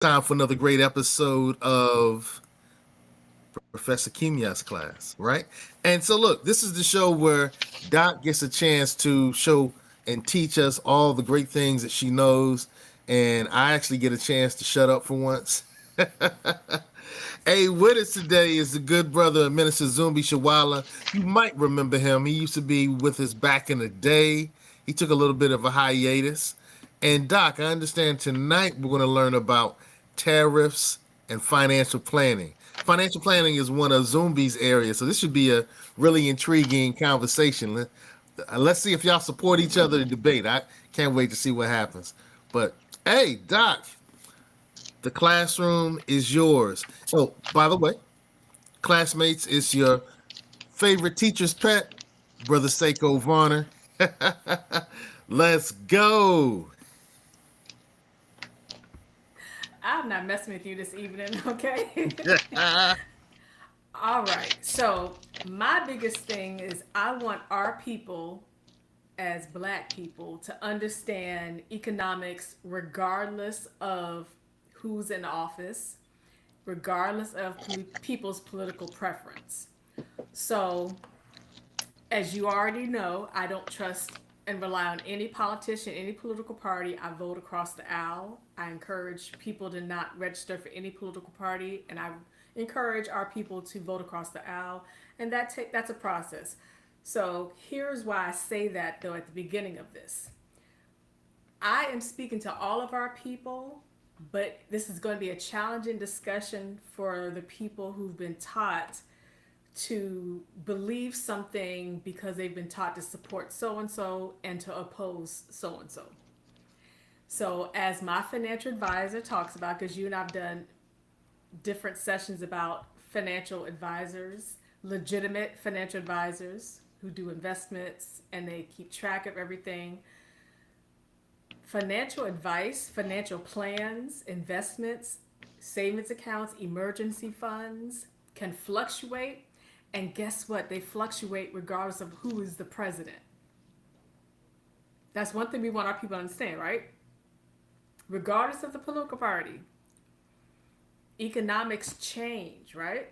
Time for another great episode of Professor Kimya's class, right? And so, look, this is the show where Doc gets a chance to show and teach us all the great things that she knows, and I actually get a chance to shut up for once. Hey, with us today is the good brother, Minister Zumbi Shawalla. You might remember him. He used to be with us back in the day. He took a little bit of a hiatus. And Doc, I understand tonight we're going to learn about tariffs and financial planning. Financial planning is one of Zumbi's areas, so this should be a really intriguing conversation. Let's see if y'all support each other in debate. I can't wait to see what happens. But hey, Doc, the classroom is yours. Oh, by the way, classmates, it's your favorite teacher's pet, Brother Seiko Varner. Let's go. I'm not messing with you this evening, okay? All right. So, my biggest thing is I want our people as black people to understand economics regardless of who's in office, regardless of people's political preference. So, as you already know, I don't trust and rely on any politician, any political party. I vote across the aisle. I encourage people to not register for any political party, and I encourage our people to vote across the aisle, and that's a process. So here's why I say that though at the beginning of this. I am speaking to all of our people, but this is going to be a challenging discussion for the people who've been taught to believe something because they've been taught to support so and so and to oppose so and so. So, as my financial advisor talks about, because you and I've done different sessions about financial advisors, legitimate financial advisors who do investments and they keep track of everything. Financial advice, financial plans, investments, savings accounts, emergency funds can fluctuate. And guess what? They fluctuate regardless of who is the president. That's one thing we want our people to understand, right? Regardless of the political party, economics change, right?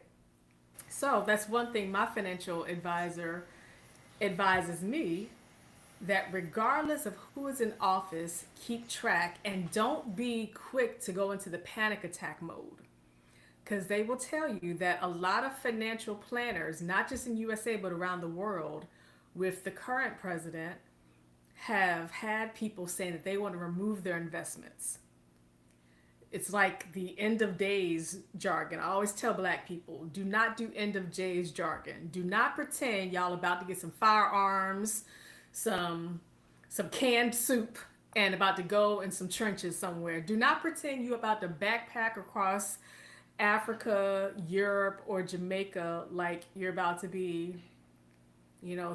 So that's one thing my financial advisor advises me, that regardless of who is in office, keep track and don't be quick to go into the panic attack mode. Because they will tell you that a lot of financial planners, not just in USA but around the world, with the current president, have had people saying that they want to remove their investments. It's like the end of days jargon. I always tell black people, do not do end of days jargon. Do not pretend y'all about to get some firearms, some canned soup, and about to go in some trenches somewhere. Do not pretend you about to backpack across Africa, Europe, or Jamaica like you're about to be,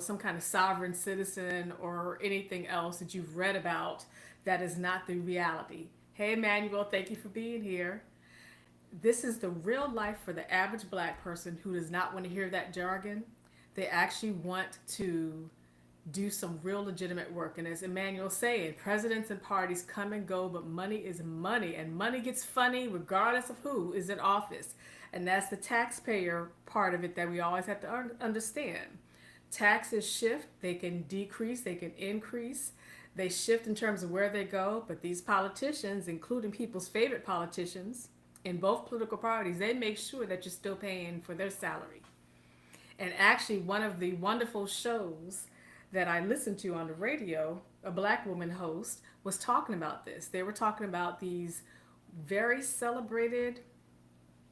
some kind of sovereign citizen or anything else that you've read about. That is not the reality. Hey, Emmanuel, thank you for being here. This is the real life for the average black person who does not want to hear that jargon. They actually want to do some real legitimate work. And as Emmanuel said, presidents and parties come and go, but money is money, and money gets funny regardless of who is in office. And that's the taxpayer part of it that we always have to understand. Taxes shift, they can decrease, they can increase. They shift in terms of where they go, but these politicians, including people's favorite politicians in both political parties, they make sure that you're still paying for their salary. And actually, one of the wonderful shows that I listened to on the radio, a black woman host, was talking about this. They were talking about these very celebrated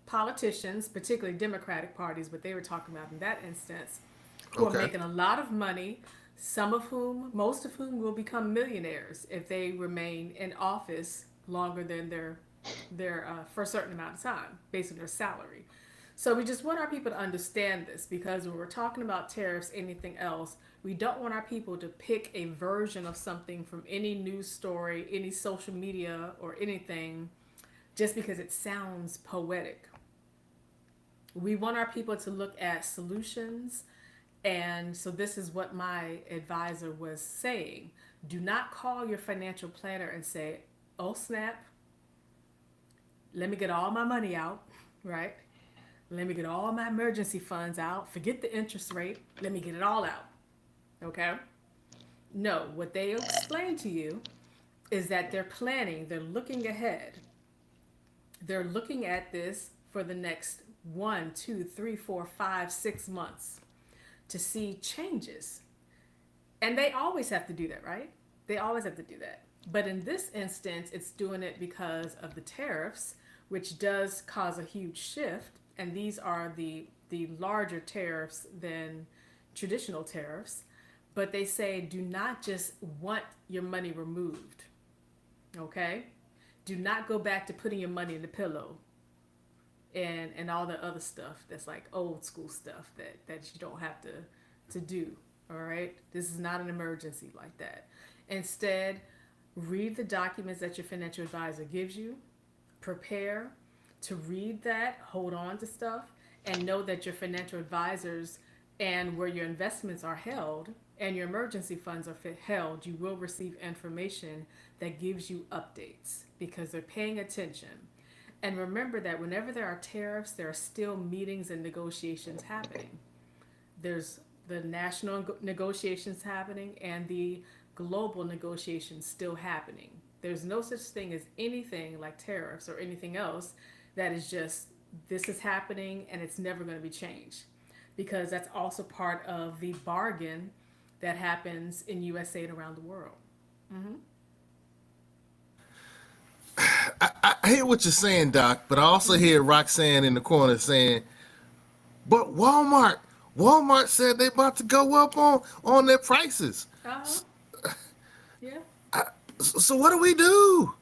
politicians, particularly Democratic parties, but they were talking about in that instance, who are Okay. making a lot of money, some of whom, most of whom will become millionaires if they remain in office longer than their for a certain amount of time based on their salary. So we just want our people to understand this, because when we're talking about tariffs, anything else, we don't want our people to pick a version of something from any news story, any social media, or anything just because it sounds poetic. We want our people to look at solutions. And so this is what my advisor was saying. Do not call your financial planner and say, oh snap, let me get all my money out, right? Let me get all my emergency funds out. Forget the interest rate. Let me get it all out. Okay? No, what they explain to you is that they're planning, they're looking ahead. They're looking at this for the next 1, 2, 3, 4, 5, 6 months to see changes. And they always have to do that, right? They always have to do that. But in this instance, it's doing it because of the tariffs, which does cause a huge shift. And these are the larger tariffs than traditional tariffs. But they say do not just want your money removed, okay? Do not go back to putting your money in the pillow and all the other stuff that's like old school stuff that you don't have to do. All right, this is not an emergency like that. Instead, read the documents that your financial advisor gives you, prepare to read that, hold on to stuff, and know that your financial advisors and where your investments are held and your emergency funds are held, you will receive information that gives you updates because they're paying attention. And remember that whenever there are tariffs, there are still meetings and negotiations happening. There's the national negotiations happening and the global negotiations still happening. There's no such thing as anything like tariffs or anything else that is just this is happening and it's never going to be changed because that's also part of the bargain that happens in USA and around the world. I hear what you're saying, Doc, but I also hear Roxanne in the corner saying, "But Walmart said they about to go up on their prices. Uh-huh. Yeah. So what do we do?"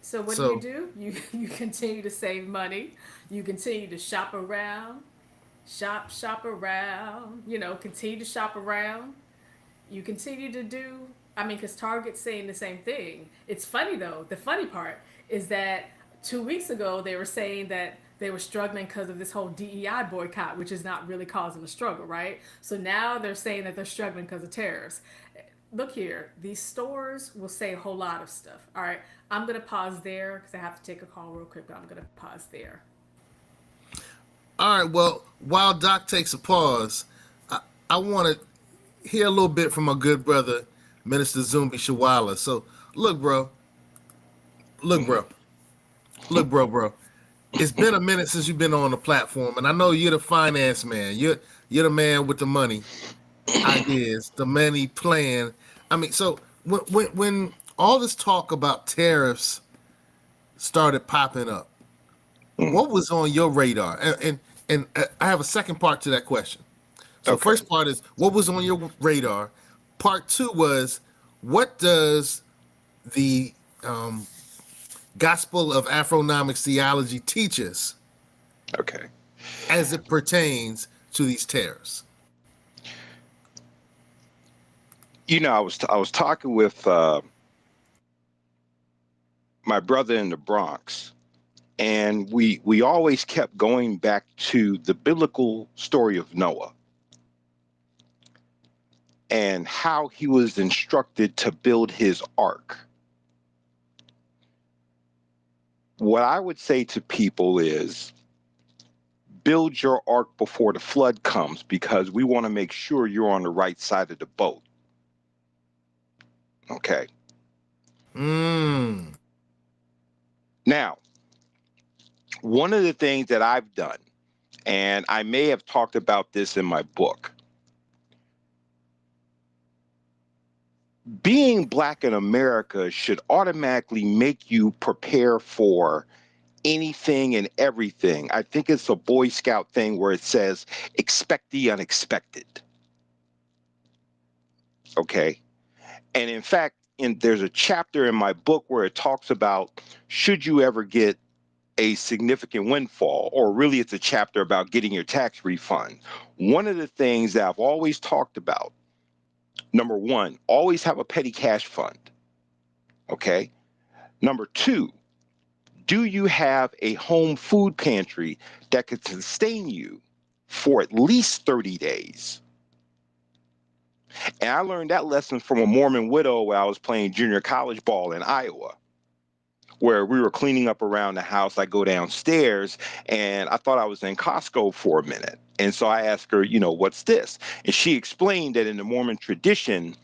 So what So do? You continue to save money. You continue to shop around, shop around. Continue to shop around. You continue to do. I mean, because Target's saying the same thing. It's funny though. The funny part is that 2 weeks ago they were saying that they were struggling because of this whole DEI boycott, which is not really causing a struggle, right? So now they're saying that they're struggling because of tariffs. Look here, these stores will say a whole lot of stuff. All right, I'm gonna pause there because I have to take a call real quick, but I'm gonna pause there. all right, well, while Doc takes a pause, I want to hear a little bit from my good brother, Minister Zumbi Shawalla. So look, Hmm. bro, bro. It's been a minute since you've been on the platform, and I know you're the finance man. You're the man with the money ideas, the money plan. I mean, so when all this talk about tariffs started popping up, Hmm. what was on your radar? And I have a second part to that question. So Okay. first part is what was on your radar. Part two was what does the gospel of Afronomics theology teach us Okay. as it pertains to these tariffs? I was talking with my brother in the Bronx, and we always kept going back to the biblical story of Noah and how he was instructed to build his ark. What I would say to people is build your ark before the flood comes because we want to make sure you're on the right side of the boat. Okay. Mm. Now, one of the things that I've done, and I may have talked about this in my book, being Black in America should automatically make you prepare for anything and everything. I think it's a Boy Scout thing where it says, expect the unexpected. Okay. And in fact, there's a chapter in my book where it talks about should you ever get a significant windfall, or really it's a chapter about getting your tax refund. One of the things that I've always talked about, number one, always have a petty cash fund. Okay. Number two, do you have a home food pantry that could sustain you for at least 30 days? And I learned that lesson from a Mormon widow while I was playing junior college ball in Iowa. where we were cleaning up around the house. I go downstairs and I thought I was in Costco for a minute. And so I asked her, what's this? And she explained that in the Mormon tradition,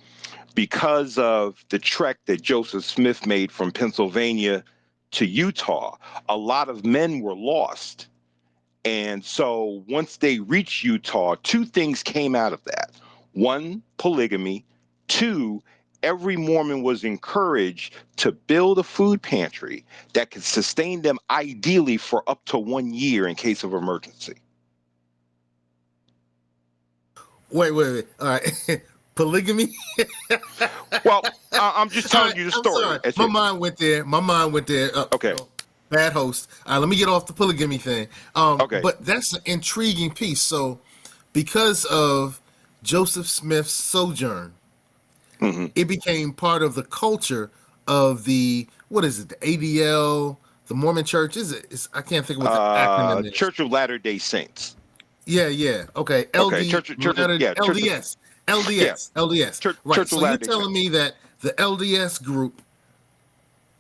because of the trek that Joseph Smith made from Pennsylvania to Utah, a lot of men were lost. And so once they reached Utah, two things came out of that. One, polygamy. Two, every Mormon was encouraged to build a food pantry that could sustain them ideally for up to 1 year in case of emergency. Wait. All right. Polygamy? Well, I'm just telling you the story. I'm sorry. My mind went there. Okay. Bad host. Let me get off the polygamy thing. Okay. But that's an intriguing piece. So because of Joseph Smith's sojourn, it became part of the culture of the ADL, the Mormon Church. I can't think of what the acronym is. Church of Latter-day Saints. Yeah. Okay. Okay. LDS. LDS. Right. So you're telling me that the LDS group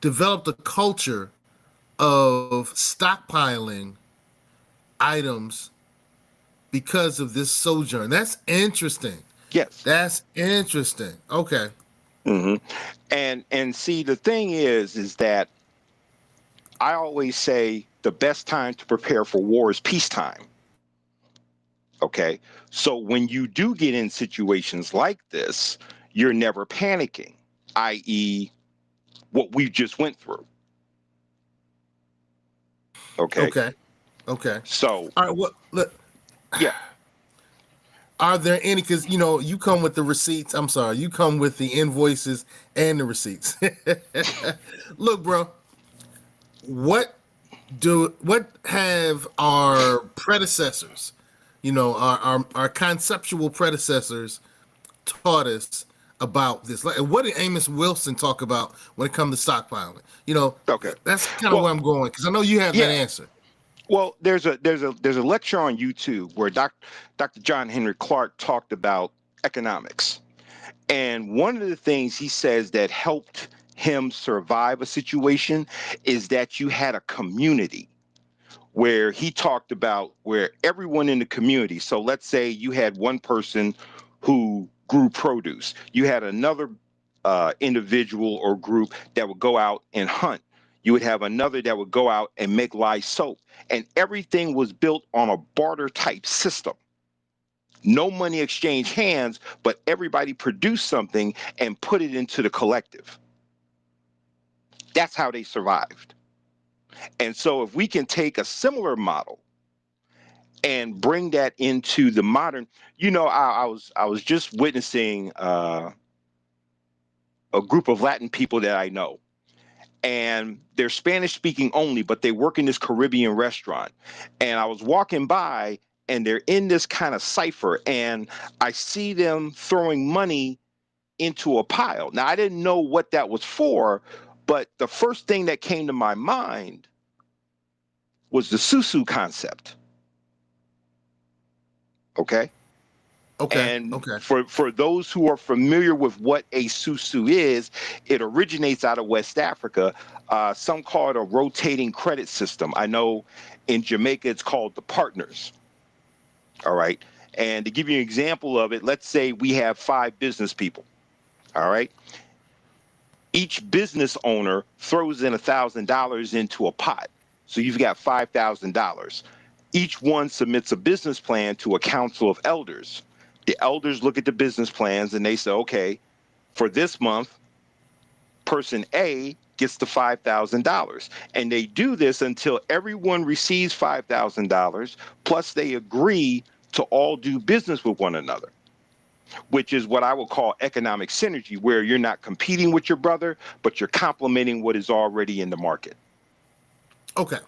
developed a culture of stockpiling items because of this sojourn. That's interesting. Yes. That's interesting. Okay. And see, the thing is that I always say the best time to prepare for war is peacetime. Okay. So when you do get in situations like this, you're never panicking, i.e., what we just went through. Okay. So, all right. Look. Yeah. Are there any? Because you come with the receipts. I'm sorry, you come with the invoices and the receipts. Look, bro. What have our predecessors, our conceptual predecessors, taught us about this? Like, what did Amos Wilson talk about when it comes to stockpiling? Okay. That's kind of where I'm going, because I know you have that answer. Well, there's a lecture on YouTube where Dr. John Henry Clark talked about economics, and one of the things he says that helped him survive a situation is that you had a community, where he talked about where everyone in the community. So let's say you had one person who grew produce. You had another individual or group that would go out and hunt. You would have another that would go out and make lye soap. And everything was built on a barter type system. No money exchanged hands, but everybody produced something and put it into the collective. That's how they survived. And so if we can take a similar model and bring that into the modern, I was just witnessing a group of Latin people that I know, and they're Spanish speaking only, but they work in this Caribbean restaurant. And I was walking by and they're in this kind of cipher, and I see them throwing money into a pile. Now, I didn't know what that was for, but the first thing that came to my mind was the susu concept. Okay. And for those who are familiar with what a susu is, it originates out of West Africa. Some call it a rotating credit system. I know in Jamaica it's called the partners. All right. And to give you an example of it, let's say we have 5 business people. All right. Each business owner throws in $1,000 into a pot. So you've got $5,000. Each one submits a business plan to a council of elders. The elders look at the business plans and they say, okay, for this month, person A gets the $5,000. And they do this until everyone receives $5,000, plus they agree to all do business with one another, which is what I would call economic synergy, where you're not competing with your brother, but you're complementing what is already in the market. Okay.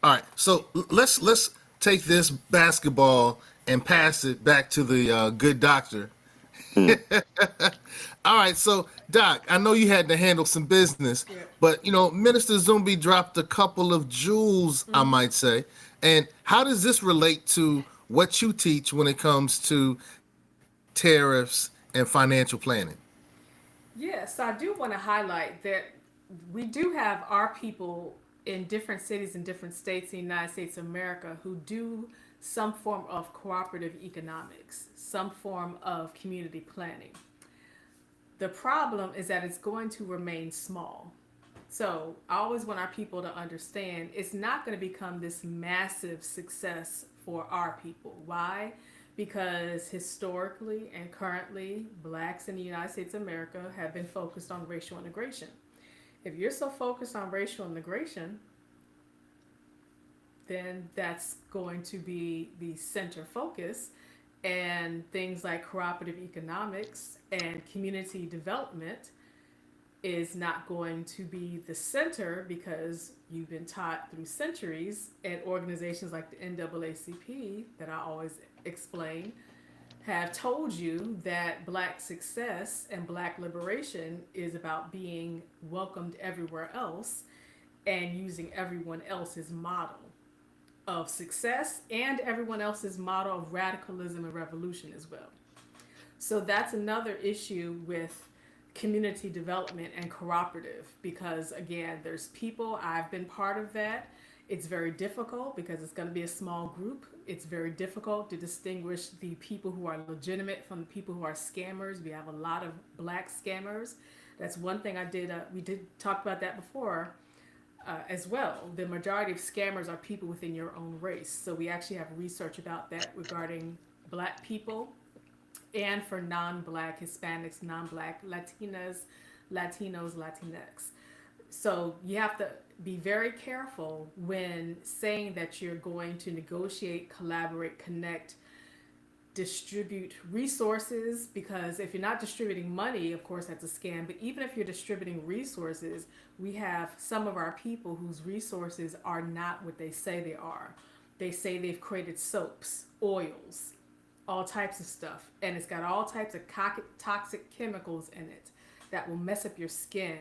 All right. So let's take this basketball and pass it back to the good doctor. All right. So, Doc, I know you had to handle some business, but, Minister Zumbi dropped a couple of jewels, I might say. And how does this relate to what you teach when it comes to tariffs and financial planning? Yes, I do want to highlight that we do have our people in different cities and different states in the United States of America who do some form of cooperative economics, some form of community planning. The problem is that it's going to remain small. So I always want our people to understand it's not going to become this massive success for our people. Why? Because historically and currently, blacks in the United States of America have been focused on racial integration. If you're so focused on racial integration, then that's going to be the center focus. And things like cooperative economics and community development is not going to be the center because you've been taught through centuries, and organizations like the NAACP that I always explain have told you that black success and black liberation is about being welcomed everywhere else and using everyone else's model of success and everyone else's model of radicalism and revolution as well. So that's another issue with community development and cooperative because, again, there's people, I've been part of that. It's very difficult because it's going to be a small group. It's very difficult to distinguish the people who are legitimate from the people who are scammers. We have a lot of black scammers. That's one thing I did. We did talk about that before as well. The majority of scammers are people within your own race. So we actually have research about that regarding black people and for non-black Hispanics, non-black Latinas, Latinos, Latinx. So you have to be very careful when saying that you're going to negotiate, collaborate, connect, distribute resources, because if you're not distributing money, of course that's a scam, but even if you're distributing resources, we have some of our people whose resources are not what they say they are. They say they've created soaps, oils, all types of stuff, and it's got all types of toxic chemicals in it that will mess up your skin,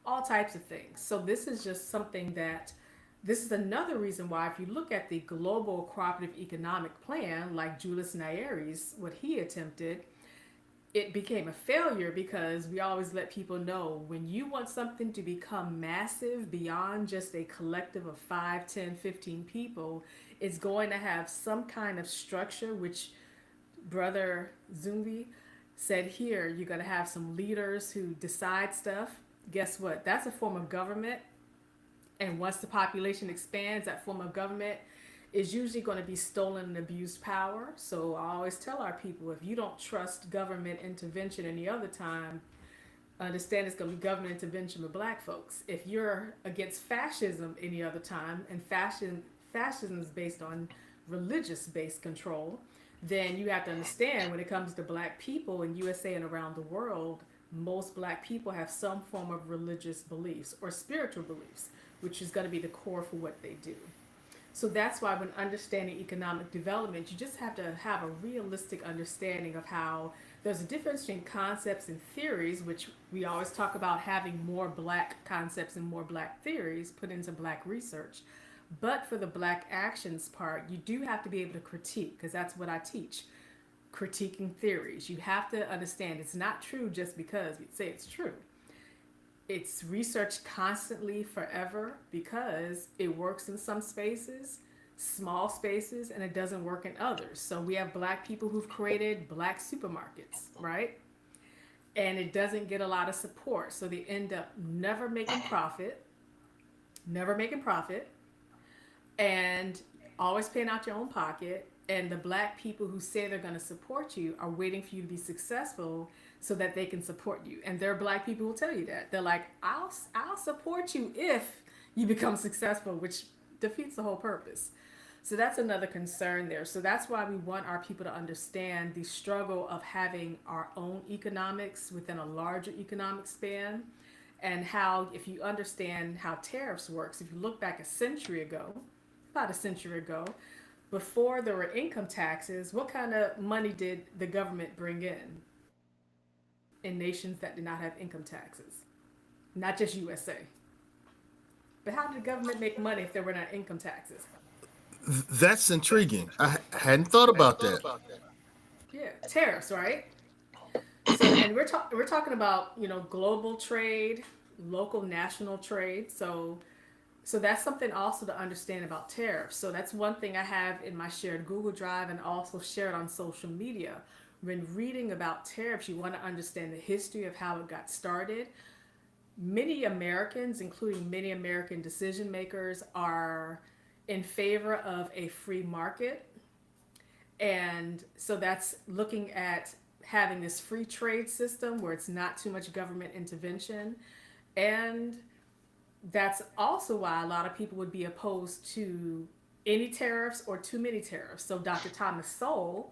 all types of things. So this is just something that, this is another reason why if you look at the global cooperative economic plan, like Julius Nyer's, what he attempted, it became a failure because we always let people know when you want something to become massive beyond just a collective of 5, 10, 15 people, it's going to have some kind of structure, which Brother Zumbi said here, you're going to have some leaders who decide stuff. Guess what? That's a form of government. And once the population expands, that form of government is usually going to be stolen and abused power. So I always tell our people, if you don't trust government intervention any other time, understand it's going to be government intervention with black folks. If you're against fascism any other time, and fascism is based on religious-based control, then you have to understand when it comes to black people in USA and around the world, most black people have some form of religious beliefs or spiritual beliefs, which is going to be the core for what they do. So that's why when understanding economic development, you just have to have a realistic understanding of how there's a difference between concepts and theories, which we always talk about having more black concepts and more black theories put into black research. But for the black actions part, you do have to be able to critique, because that's what I teach. Critiquing theories. You have to understand it's not true just because we say it's true. It's researched constantly forever because it works in some spaces, small spaces, and it doesn't work in others. So we have black people who've created black supermarkets, right? And it doesn't get a lot of support. So they end up never making profit, and always paying out your own pocket. And the black people who say they're going to support you are waiting for you to be successful so that they can support you. And there are black people who tell you that. They're like, I'll support you if you become successful, which defeats the whole purpose. So that's another concern there. So that's why we want our people to understand the struggle of having our own economics within a larger economic span, and how, if you understand how tariffs works, if you look back about a century ago, before there were income taxes, what kind of money did the government bring in nations that did not have income taxes? Not just USA. But how did the government make money if there were not income taxes? That's intriguing. I hadn't thought about that. Yeah, tariffs, right? So, and we're talking about global trade, local national trade. So that's something also to understand about tariffs. So that's one thing I have in my shared Google Drive and also shared on social media. When reading about tariffs, you want to understand the history of how it got started. Many Americans, including many American decision makers, are in favor of a free market. And so that's looking at having this free trade system where it's not too much government intervention. And that's also why a lot of people would be opposed to any tariffs or too many tariffs. So Dr. Thomas Sowell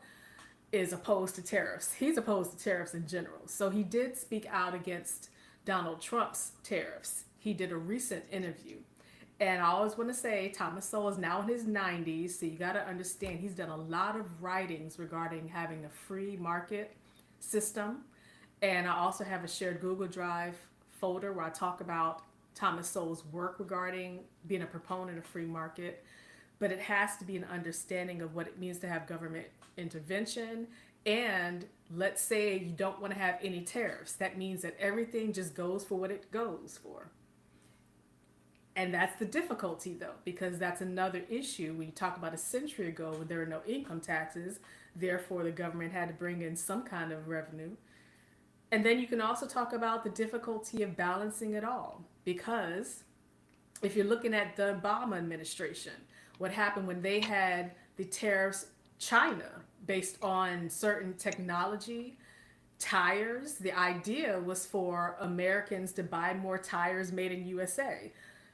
is opposed to tariffs. He's opposed to tariffs in general. So he did speak out against Donald Trump's tariffs. He did a recent interview. And I always want to say Thomas Sowell is now in his 90s, so you got to understand he's done a lot of writings regarding having a free market system. And I also have a shared Google Drive folder where I talk about Thomas Sowell's work regarding being a proponent of free market. But it has to be an understanding of what it means to have government intervention. And let's say you don't want to have any tariffs. That means that everything just goes for what it goes for. And that's the difficulty, though, because that's another issue. When you talk about a century ago when there were no income taxes, therefore the government had to bring in some kind of revenue. And then you can also talk about the difficulty of balancing it all. Because if you're looking at the Obama administration, what happened when they had the tariffs, China, based on certain technology, tires, the idea was for Americans to buy more tires made in USA.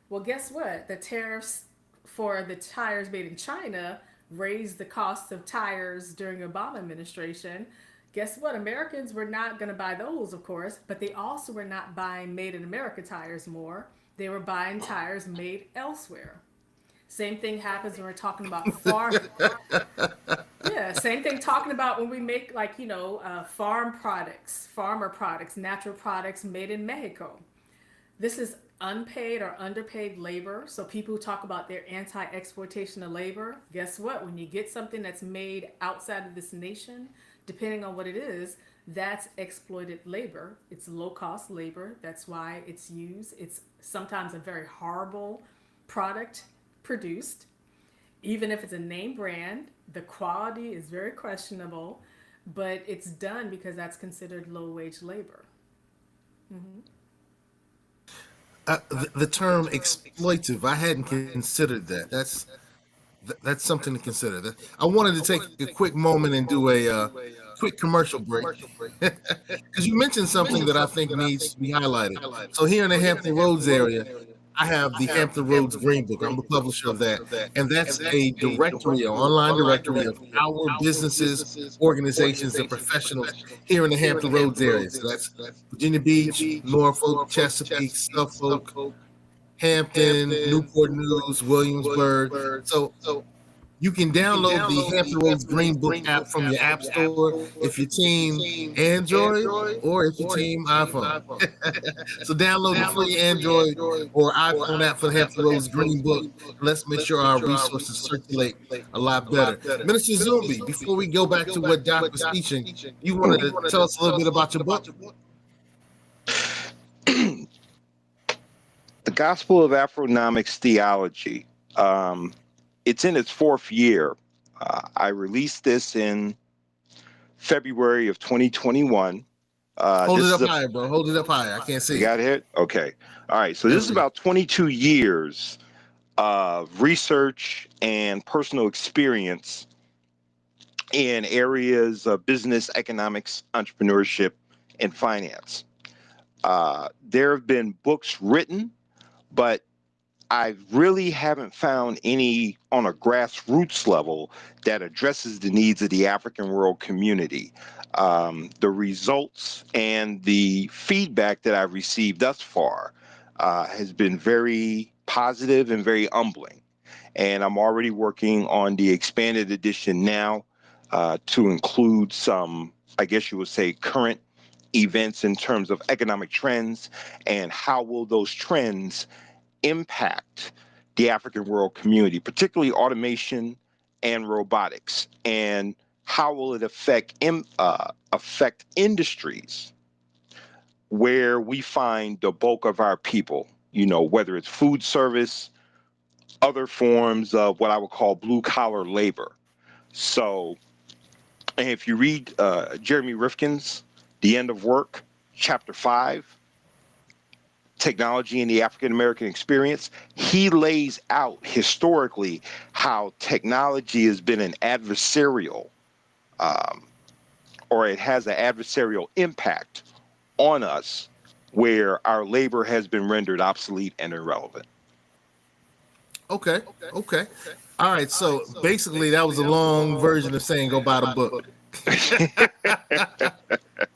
Well, guess what? The tariffs for the tires made in China raised the cost of tires during the Obama administration. Guess what? Americans were not going to buy those, of course, but they also were not buying made in America tires more. They were buying tires made elsewhere. Same thing happens when we're talking about farm. Yeah, same thing talking about when we make farm products, farmer products, natural products made in Mexico. This is unpaid or underpaid labor. So people who talk about their anti-exploitation of labor, guess what? When you get something that's made outside of this nation, depending on what it is, that's exploited labor. It's low cost labor. That's why it's used. It's sometimes a very horrible product produced. Even if it's a name brand, the quality is very questionable, but it's done because that's considered low wage labor. Mm-hmm. The term exploitive, I hadn't considered that. That's something to consider. I wanted to take a quick moment and do a quick commercial break because you mentioned something that I think needs to be highlighted. So here in the Hampton Roads area, I have the Hampton Roads Green Book. I'm the publisher of that, and that's a directory, an online directory of our businesses, organizations, and professionals here in the Hampton Roads area. So that's Virginia Beach, Norfolk, Chesapeake, Suffolk, Hampton, Newport News, Williamsburg. So you can download the Hampton Roads Green Book app from your app store if you're team Android or if you're team iPhone. So download the free Android or iPhone app for the Hampton Roads Green Book. Let's make sure our resources circulate a lot better. Minister Zumbi, before we go back to what Doc was teaching, you wanted to tell us a little bit about your book? The Gospel of Afronomics Theology. It's in its fourth year. I released this in February of 2021. Hold it up higher, bro. Hold it up higher. I can't see. You got it? Okay. All right. So this is about 22 years of research and personal experience in areas of business, economics, entrepreneurship, and finance. There have been books written, but I really haven't found any on a grassroots level that addresses the needs of the African world community. The results and the feedback that I've received thus far has been very positive and very humbling. And I'm already working on the expanded edition now to include some, I guess you would say, current events in terms of economic trends and how will those trends impact the African world community, particularly automation and robotics, and how will it affect industries where we find the bulk of our people, whether it's food service, other forms of what I would call blue collar labor. So, and if you read Jeremy Rifkin's The End of Work, chapter 5, Technology in the African American Experience, he lays out historically how technology has been an adversarial, um, or it has an adversarial impact on us, where our labor has been rendered obsolete and irrelevant. Okay. Okay. All right. So basically, that was a long version of saying go buy the book.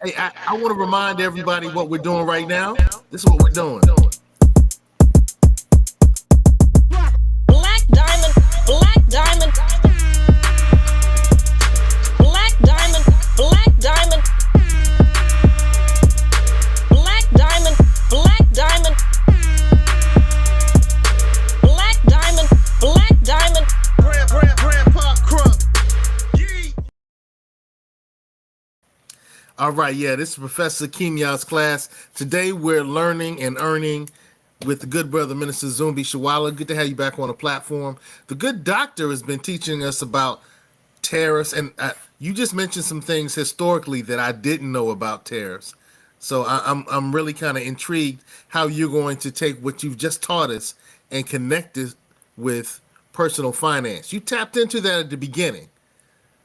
Hey, I want to remind everybody what we're doing right now. This is what we're doing. Black diamond, black diamond, black diamond, black diamond, black diamond, black diamond, black diamond, black diamond. Grandpa Crump. All right, yeah, this is Professor Kimya's class. Today we're learning and earning with the good brother Minister Zumbi Shawalla. Good to have you back on the platform. The good doctor has been teaching us about tariffs, and you just mentioned some things historically that I didn't know about tariffs. So I'm really kind of intrigued how you're going to take what you've just taught us and connect it with personal finance. You tapped into that at the beginning.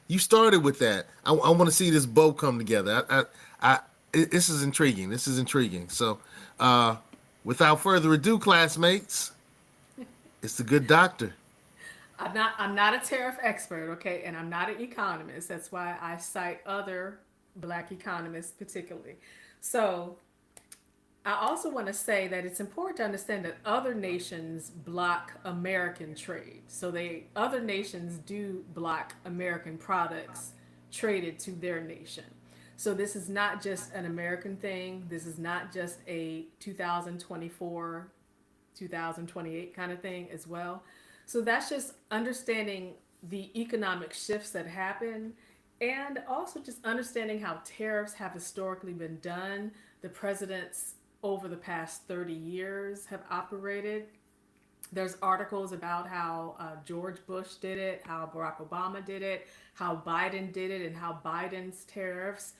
You started with that. I want to see this bow come together. This is intriguing. This is intriguing. So, without further ado, classmates, it's the good doctor. I'm not a tariff expert, okay, and I'm not an economist. That's why I cite other black economists particularly. So I also want to say that it's important to understand that other nations block American trade. So other nations do block American products traded to their nation. So this is not just an American thing. This is not just a 2024, 2028 kind of thing as well. So that's just understanding the economic shifts that happen, and also just understanding how tariffs have historically been done. The presidents over the past 30 years have operated. There's articles about how George Bush did it, how Barack Obama did it, how Biden did it, and how Biden's tariffs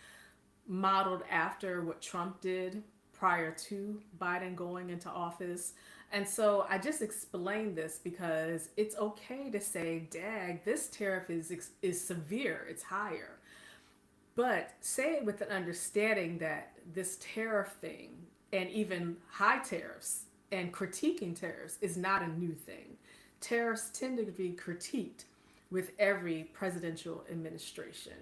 modeled after what Trump did prior to Biden going into office. And so I just explained this because it's okay to say, "Dag, this tariff is severe. It's higher." But say it with an understanding that this tariff thing and even high tariffs and critiquing tariffs is not a new thing. Tariffs tend to be critiqued with every presidential administration.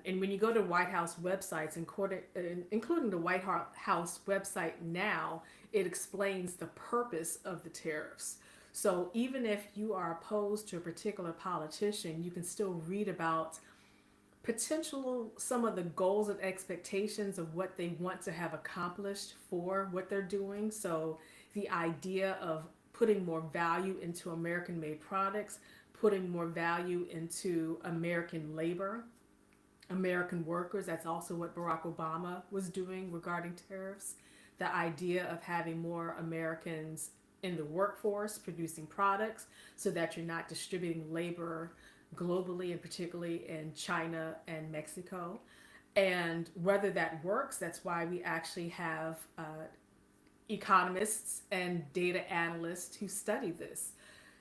And when you go to White House websites, including the White House website now, it explains the purpose of the tariffs. So even if you are opposed to a particular politician, you can still read about some of the goals and expectations of what they want to have accomplished for what they're doing. So the idea of putting more value into American made products, putting more value into American labor, American workers. That's also what Barack Obama was doing regarding tariffs. The idea of having more Americans in the workforce producing products so that you're not distributing labor globally and particularly in China and Mexico. And whether that works, that's why we actually have economists and data analysts who study this.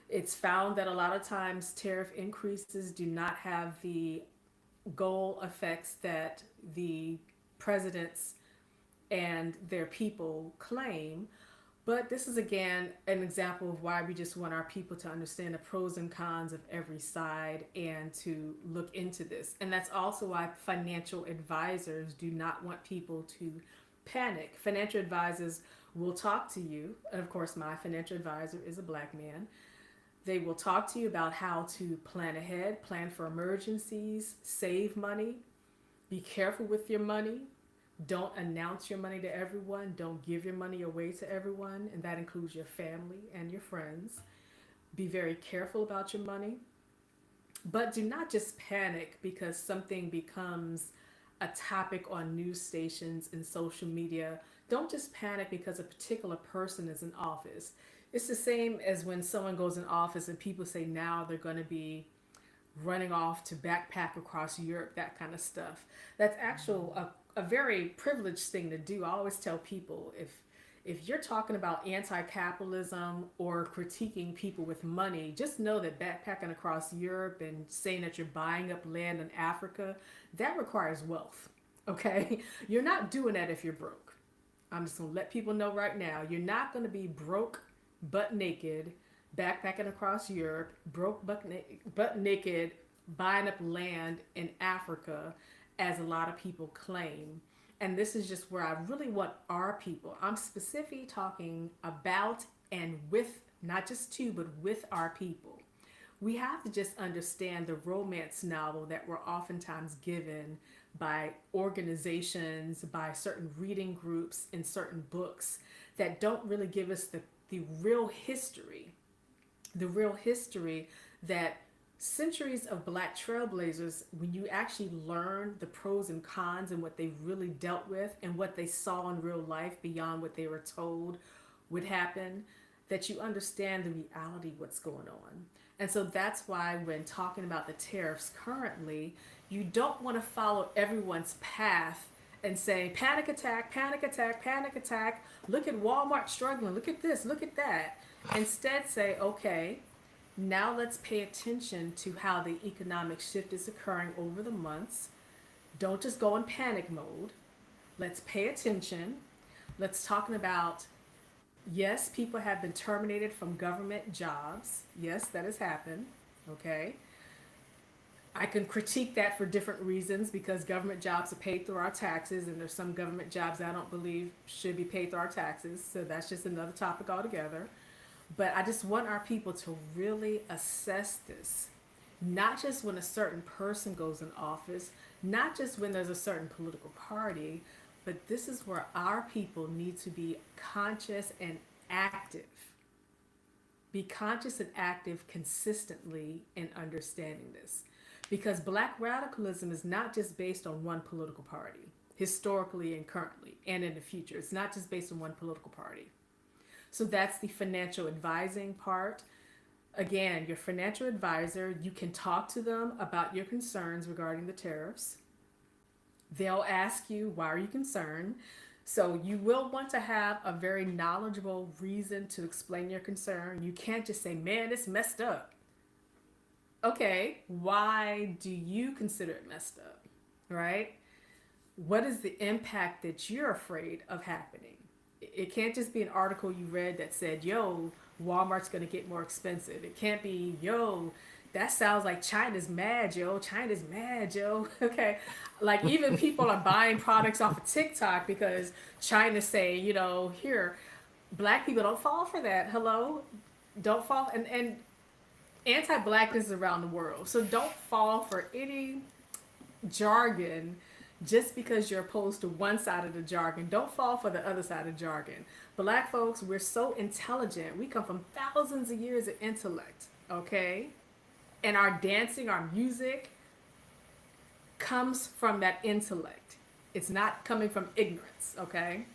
It's found that a lot of times tariff increases do not have the goal effects that the presidents and their people claim. But this is again an example of why we just want our people to understand the pros and cons of every side and to look into this. And that's also why financial advisors do not want people to panic. Financial advisors will talk to you. And of course, my financial advisor is a black man. They will talk to you about how to plan ahead, plan for emergencies, save money, be careful with your money. Don't announce your money to everyone. Don't give your money away to everyone, and that includes your family and your friends. Be very careful about your money, but do not just panic because something becomes a topic on news stations and social media, don't just panic because a particular person is in office. It's the same as when someone goes in office and people say now they're going to be running off to backpack across Europe, that kind of stuff. That's actual a very privileged thing to do. I always tell people, if you're talking about anti-capitalism or critiquing people with money, just know that backpacking across Europe and saying that you're buying up land in Africa, that requires wealth. Okay? You're not doing that if you're broke. I'm just going to let people know right now, you're not going to be broke butt naked backpacking across Europe, broke butt naked, buying up land in Africa, as a lot of people claim. And this is just where I really want our people. I'm specifically talking about and with, not just to, but with our people. We have to just understand the romance novel that we're oftentimes given by organizations, by certain reading groups, in certain books that don't really give us the real history. The real history that centuries of black trailblazers, when you actually learn the pros and cons and what they really dealt with and what they saw in real life beyond what they were told would happen, that you understand the reality of what's going on. And so that's why when talking about the tariffs currently, you don't want to follow everyone's path and say panic attack, panic attack, panic attack, look at Walmart struggling, look at this, look at that. Instead say, okay, now let's pay attention to how the economic shift is occurring over the months. Don't just go in panic mode. Let's pay attention. Let's talk about, yes, people have been terminated from government jobs. Yes, that has happened. Okay. I can critique that for different reasons because government jobs are paid through our taxes, and there's some government jobs I don't believe should be paid through our taxes. So that's just another topic altogether. But I just want our people to really assess this, not just when a certain person goes in office, not just when there's a certain political party, but this is where our people need to be conscious and active. Be conscious and active consistently in understanding this. Because black radicalism is not just based on one political party, historically and currently, and in the future. It's not just based on one political party. So that's the financial advising part. Again, your financial advisor, you can talk to them about your concerns regarding the tariffs. They'll ask you, why are you concerned? So you will want to have a very knowledgeable reason to explain your concern. You can't just say, man, it's messed up. Okay, why do you consider it messed up, right? What is the impact that you're afraid of happening? It can't just be an article you read that said, yo, Walmart's going to get more expensive. It can't be, yo, that sounds like China's mad, yo. China's mad, yo. Okay. Like even people are buying products off of TikTok because China's saying, here, black people don't fall for that. Hello? Don't fall. And anti-blackness is around the world. So don't fall for any jargon just because you're opposed to one side of the jargon. Don't fall for the other side of the jargon. Black folks, we're so intelligent. We come from thousands of years of intellect, okay? And our dancing, our music comes from that intellect. It's not coming from ignorance, okay?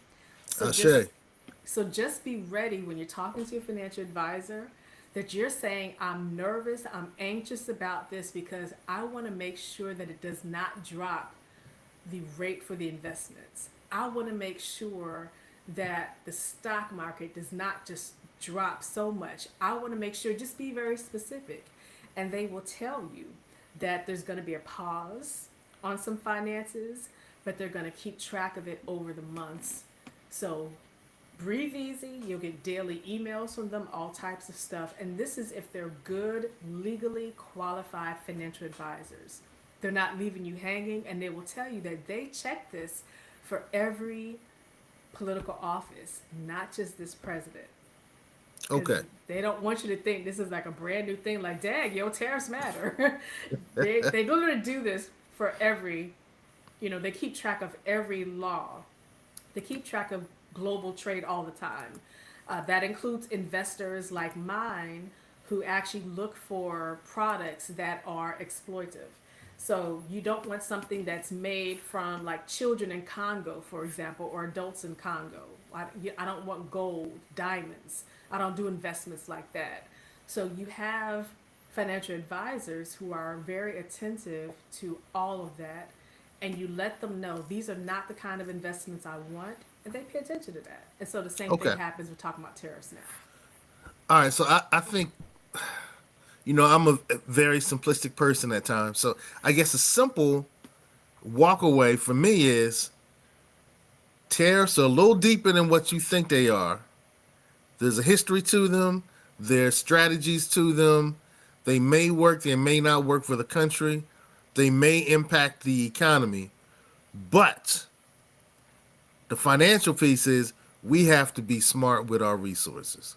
So just be ready when you're talking to your financial advisor that you're saying, I'm nervous, I'm anxious about this because I want to make sure that it does not drop the rate for the investments. I want to make sure that the stock market does not just drop so much. I want to make sure, just be very specific. And they will tell you that there's going to be a pause on some finances, but they're going to keep track of it over the months. So breathe easy. You'll get daily emails from them, all types of stuff. And this is if they're good, legally qualified financial advisors. They're not leaving you hanging, and they will tell you that they check this for every political office, not just this president. Okay. They don't want you to think this is like a brand new thing, like, dang, yo, tariffs matter. They're going to do this for every, they keep track of every law. They keep track of global trade all the time. That includes investors like mine who actually look for products that are exploitive. So you don't want something that's made from like children in Congo, for example, or adults in Congo. I don't want gold, diamonds. I don't do investments like that. So you have financial advisors who are very attentive to all of that, and you let them know these are not the kind of investments I want, and they pay attention to that. And so the same Okay. thing happens. We're talking about tariffs now. All right. So I think, I'm a very simplistic person at times. So I guess a simple walk away for me is tariffs are a little deeper than what you think they are. There's a history to them. There's strategies to them. They may work. They may not work for the country. They may impact the economy. But the financial piece is we have to be smart with our resources.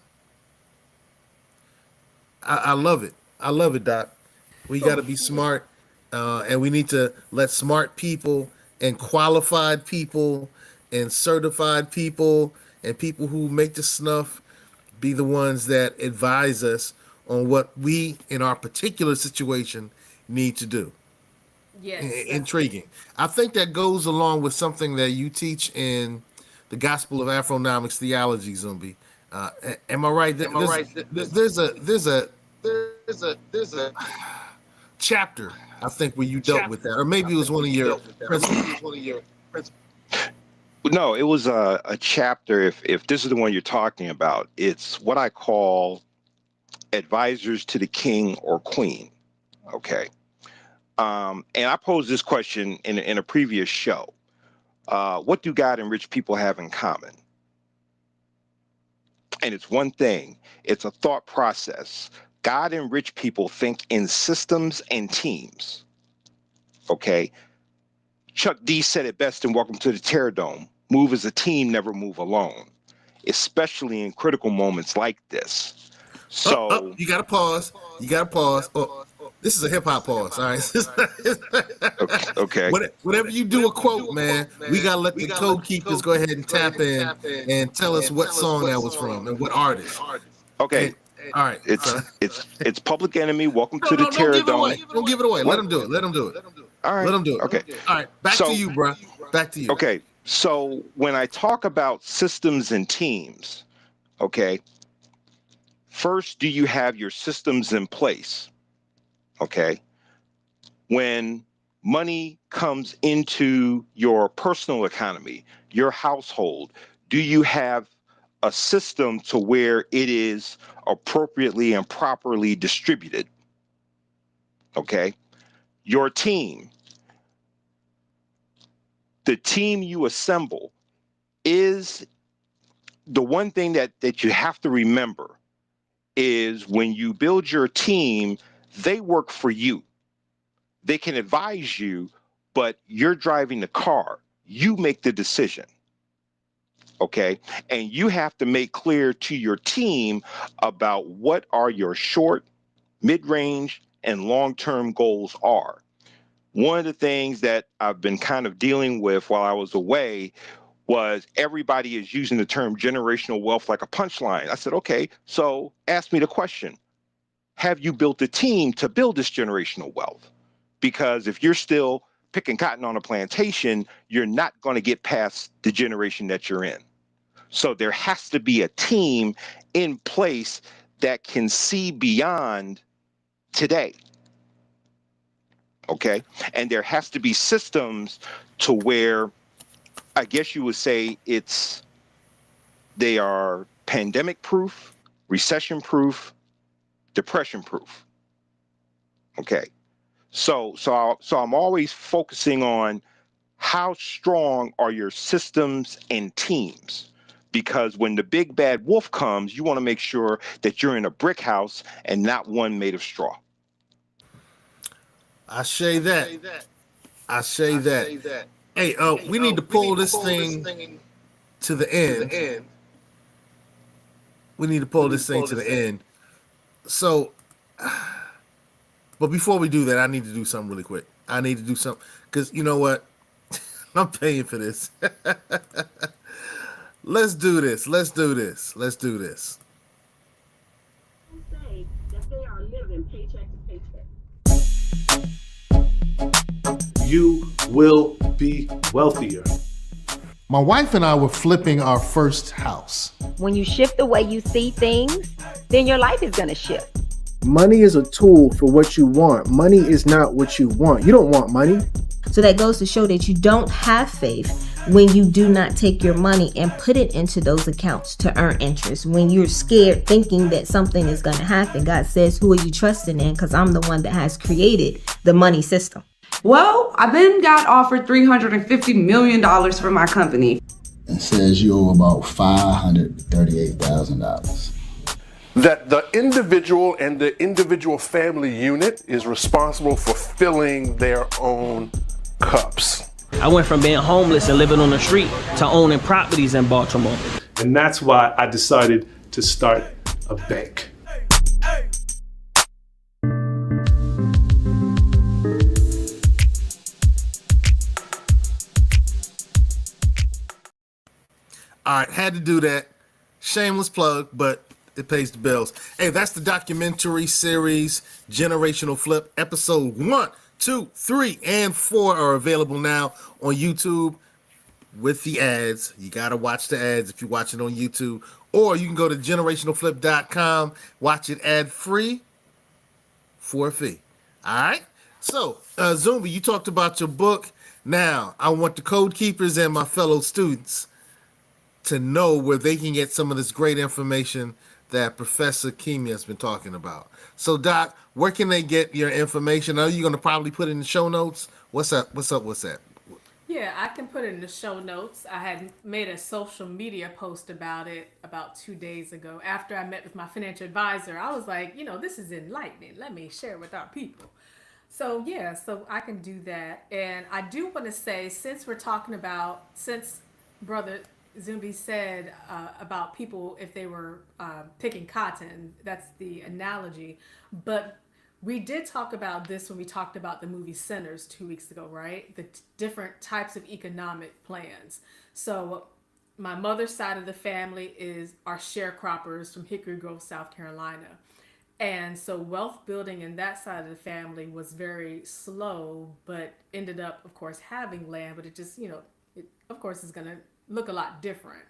I love it. I love it, Doc. We got to be smart, and we need to let smart people and qualified people and certified people and people who make the snuff be the ones that advise us on what we, in our particular situation, need to do. Yes, Intriguing. I think that goes along with something that you teach in the Gospel of Afronomics Theology, Zumbi. Am I right? There's a chapter I think where you dealt with that, or maybe it was one of your principles. No, it was a chapter. If this is the one you're talking about, it's what I call advisors to the king or queen. Okay. And I posed this question in a previous show. What do God and rich people have in common? And it's one thing. It's a thought process. God and rich people think in systems and teams. Okay. Chuck D said it best in Welcome to the Terror Dome. Move as a team, never move alone, especially in critical moments like this. So you gotta pause. You gotta pause. Oh, this is a hip hop pause. All right. Okay. Whenever you do a quote, man, we gotta let the code keepers go ahead and tap in and tell us what song that was from and what artist. Okay. And, all right. It's Public Enemy. Welcome to the Terror Dome. Don't give it away. Let them do it. Let them do it. All right. Let them do it. Okay. All right. Back to you, bro. Back to you. Okay. So when I talk about systems and teams, okay, first, do you have your systems in place? Okay. When money comes into your personal economy, your household, do you have a system to where it is appropriately and properly distributed? Okay. Your team, the team you assemble, is the one thing that you have to remember is when you build your team, they work for you. They can advise you, but you're driving the car. You make the decision. Okay. And you have to make clear to your team about what are your short, mid-range, and long-term goals are. One of the things that I've been kind of dealing with while I was away was everybody is using the term generational wealth like a punchline. I said, okay, so ask me the question. Have you built a team to build this generational wealth? Because if you're still picking cotton on a plantation, you're not going to get past the generation that you're in. So there has to be a team in place that can see beyond today. Okay. And there has to be systems to where I guess you would say they are pandemic proof, recession proof, depression proof. Okay. So I'm always focusing on how strong are your systems and teams, because when the big bad wolf comes, you want to make sure that you're in a brick house and not one made of straw. I say that. Hey, we need to pull this thing to the end. We need to pull this thing to the end. So, but before we do that, I need to do something really quick. I need to do something because you know what? I'm paying for this. Let's do this. Say that they are living paycheck to paycheck. you will be wealthier. My wife and I were flipping our first house. When you shift the way you see things, then your life is going to shift. Money is a tool for what you want. Money is not what you want. You don't want money. So that goes to show that you don't have faith when you do not take your money and put it into those accounts to earn interest. When you're scared thinking that something is going to happen, God says, who are you trusting in? Because I'm the one that has created the money system. Well, I then got offered $350 million for my company. It says you owe about $538,000. That the individual and the individual family unit is responsible for filling their own cups. I went from being homeless and living on the street to owning properties in Baltimore. And that's why I decided to start a bank. All right, had to do that. Shameless plug, but it pays the bills. Hey, that's the documentary series Generational Flip. Episode 1, 2, 3, and 4 are available now on YouTube with the ads. You got to watch the ads if you're watching on YouTube. Or you can go to generationalflip.com, watch it ad-free for a fee. All right? So, Zumbi, you talked about your book. Now, I want the code keepers and my fellow students to know where they can get some of this great information that Professor Kimya has been talking about. So, Doc, where can they get your information? Are you going to probably put it in the show notes? What's up? What's that? Yeah, I can put it in the show notes. I had made a social media post about it about 2 days ago. After I met with my financial advisor, I was like, this is enlightening. Let me share it with our people. So, yeah, so I can do that. And I do want to say, since Brother Zumbi said about people if they were picking cotton, that's the analogy. But we did talk about this when we talked about the movie Sinners 2 weeks ago, right? The different types of economic plans. So my mother's side of the family are sharecroppers from Hickory Grove, South Carolina. And so wealth building in that side of the family was very slow, but ended up, of course, having land. But it just, it, of course, is going to look a lot different.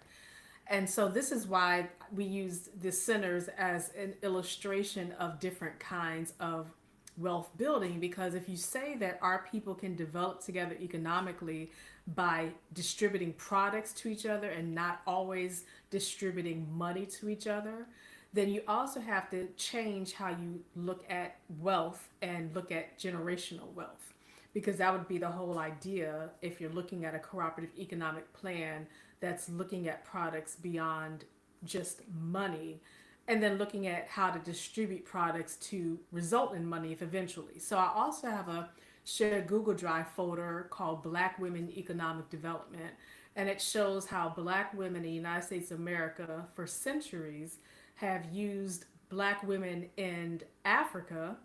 And so this is why we use the Sinners as an illustration of different kinds of wealth building, because if you say that our people can develop together economically by distributing products to each other and not always distributing money to each other, then you also have to change how you look at wealth and look at generational wealth. Because that would be the whole idea if you're looking at a cooperative economic plan that's looking at products beyond just money, and then looking at how to distribute products to result in money if eventually. So I also have a shared Google Drive folder called Black Women Economic Development, and it shows how Black women in the United States of America for centuries have used Black women in Africa.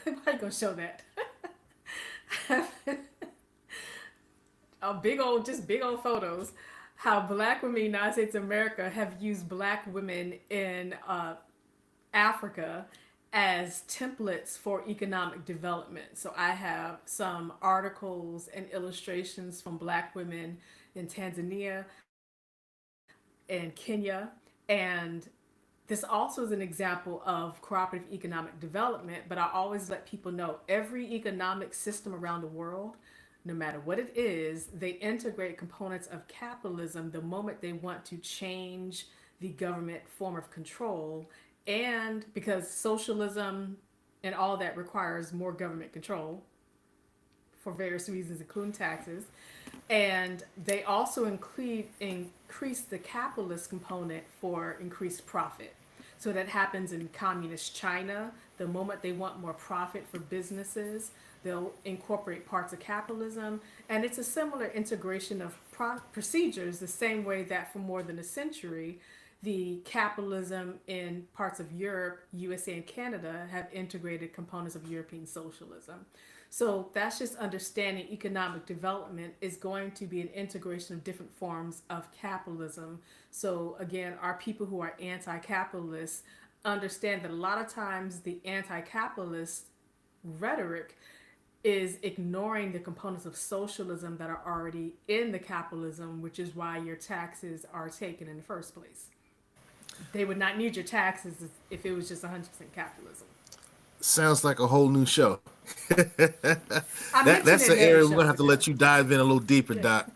Why are you gonna show that? Big old photos. How Black women in the United States of America have used Black women in Africa as templates for economic development. So I have some articles and illustrations from Black women in Tanzania and Kenya. And this also is an example of cooperative economic development, but I always let people know every economic system around the world, no matter what it is, they integrate components of capitalism the moment they want to change the government form of control. And because socialism and all that requires more government control for various reasons, including taxes. And they also increase the capitalist component for increased profit. So that happens in communist China. The moment they want more profit for businesses, they'll incorporate parts of capitalism. And it's a similar integration of procedures, the same way that for more than a century, the capitalism in parts of Europe, USA, and Canada have integrated components of European socialism. So that's just understanding economic development is going to be an integration of different forms of capitalism. So again, our people who are anti-capitalist understand that a lot of times the anti-capitalist rhetoric is ignoring the components of socialism that are already in the capitalism, which is why your taxes are taken in the first place. They would not need your taxes if it was just 100% capitalism. Sounds like a whole new show. I That's mentioned an it area in we're the gonna show, have to but let you dive in a little deeper, Doc.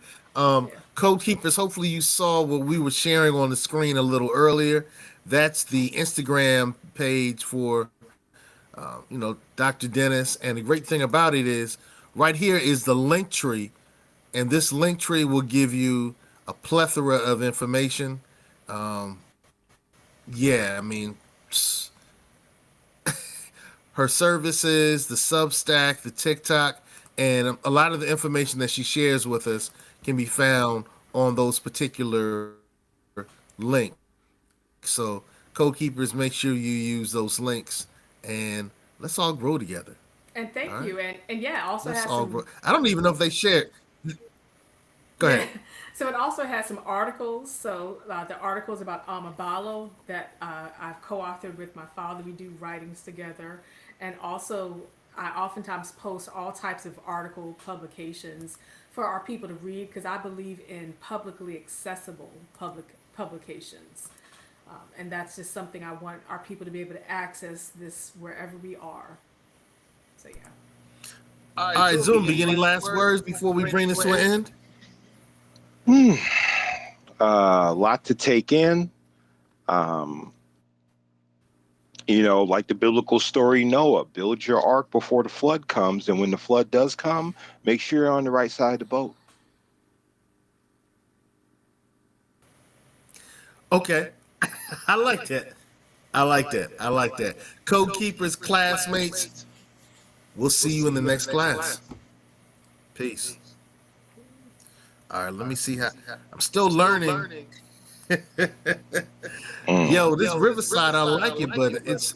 Code Keepers, hopefully you saw what we were sharing on the screen a little earlier. That's the Instagram page for Dr. Dennis. And the great thing about it is right here is the link tree. And this link tree will give you a plethora of information. Yeah, I mean, her services, the Substack, the TikTok, and a lot of the information that she shares with us can be found on those particular links. So, Code Keepers, make sure you use those links, and let's all grow together. And thank All right? you. And yeah, also Let's has all some. grow. I don't even know if they shared. Go Yeah. ahead. So it also has some articles. So the articles about Amabalo that I've co-authored with my father. We do writings together, and also I oftentimes post all types of article publications for our people to read because I believe in publicly accessible publications, and that's just something I want our people to be able to access this wherever we are. So yeah. All right, Zumbi, any last words before we bring this to an end? A lot to take in. Like the biblical story, Noah, build your ark before the flood comes. And when the flood does come, make sure you're on the right side of the boat. Okay. I like that. I like that. Code Keepers, classmates, we'll see you in the next class. Peace. All right, let me see how. I'm still learning. Yo, this Riverside, I like it, but it's